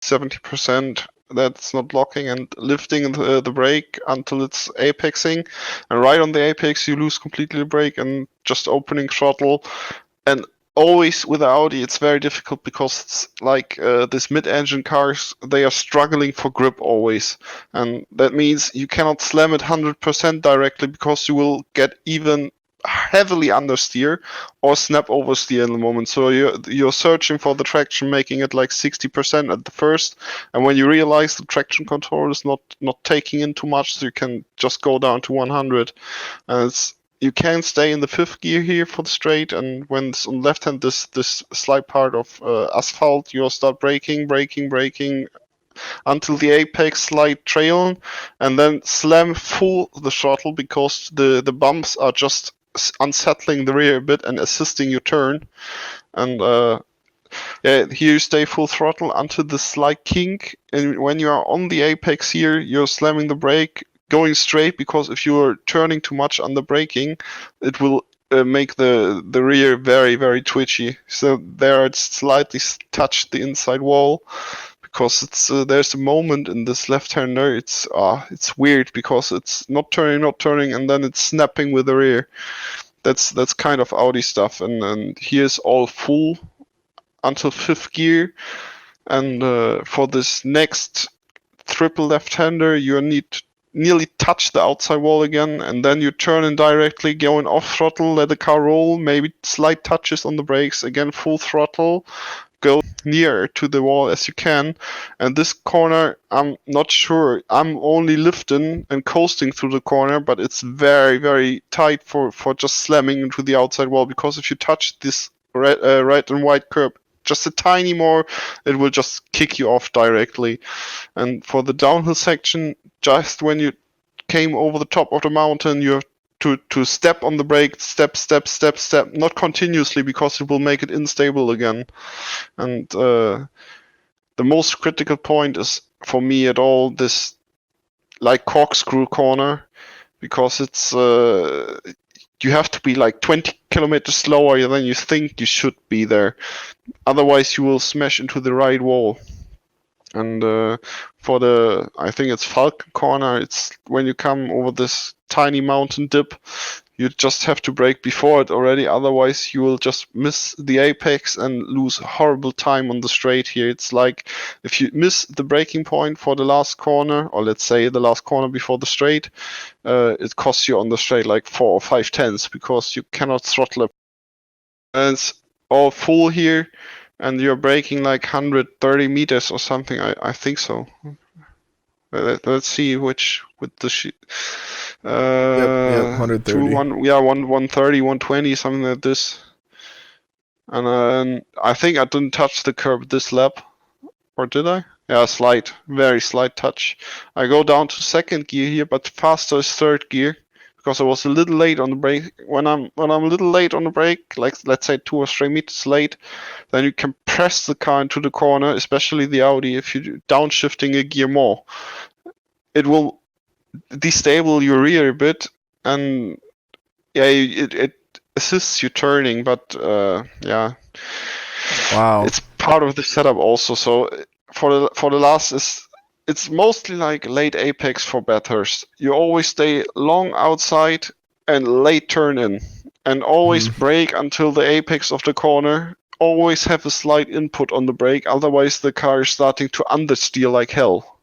70% that's not locking and lifting the brake until it's apexing, and right on the apex you lose completely the brake and just opening throttle. And always with the Audi it's very difficult because it's like these mid-engine cars, they are struggling for grip always, and that means you cannot slam it 100% directly because you will get even heavily understeer or snap oversteer in the moment. So you're searching for the traction, making it like 60% at the first, and when you realize the traction control is not taking in too much, so you can just go down to 100. And you can stay in the fifth gear here for the straight, and when it's on left hand, this slight part of asphalt, you'll start braking until the apex, slight trail, and then slam full the throttle because the bumps are just unsettling the rear a bit and assisting your turn. And here you stay full throttle until the slight kink, and when you are on the apex here, you're slamming the brake, going straight, because if you are turning too much under braking, it will make the rear very, very twitchy. So there it's slightly touched the inside wall, because it's there's a moment in this left-hander, it's weird because it's not turning, and then it's snapping with the rear. That's kind of Audi stuff, and here's all full until fifth gear, and for this next triple left-hander you need to nearly touch the outside wall again, and then you turn in directly, going off throttle, let the car roll, maybe slight touches on the brakes, again full throttle, go near to the wall as you can. And this corner, I'm not sure, I'm only lifting and coasting through the corner, but it's very, very tight for just slamming into the outside wall, because if you touch this red and white curb just a tiny more, it will just kick you off directly. And for the downhill section, just when you came over the top of the mountain, you have to step on the brake, step, not continuously, because it will make it unstable again. And the most critical point is, for me at all, this like corkscrew corner, because it's you have to be like 20 kilometers slower than you think you should be there. Otherwise, you will smash into the right wall. And for the, I think it's Falcon corner, it's when you come over this tiny mountain dip, you just have to brake before it already. Otherwise, you will just miss the apex and lose horrible time on the straight here. It's like if you miss the braking point for the last corner, or let's say the last corner before the straight, it costs you on the straight like 4 or 5 tenths, because you cannot throttle up. And it's all full here, and you're braking like 130 meters or something. I think so. Let's see which with the sheet. Yep, 130. 130, 120, something like this. And I think I didn't touch the curb this lap, or did I? Yeah, slight, very slight touch. I go down to second gear here, but faster is third gear, because I was a little late on the brake. When I'm a little late on the brake, like let's say 2 or 3 meters late, then you can press the car into the corner, especially the Audi. If you downshifting a gear more, it will destable your rear a bit, and yeah, it assists you turning, but yeah. Wow. It's part of the setup also. So for the last it's mostly like late apex for Bathurst. You always stay long outside and late turn in, and always brake until the apex of the corner. Always have a slight input on the brake, otherwise the car is starting to understeer like hell.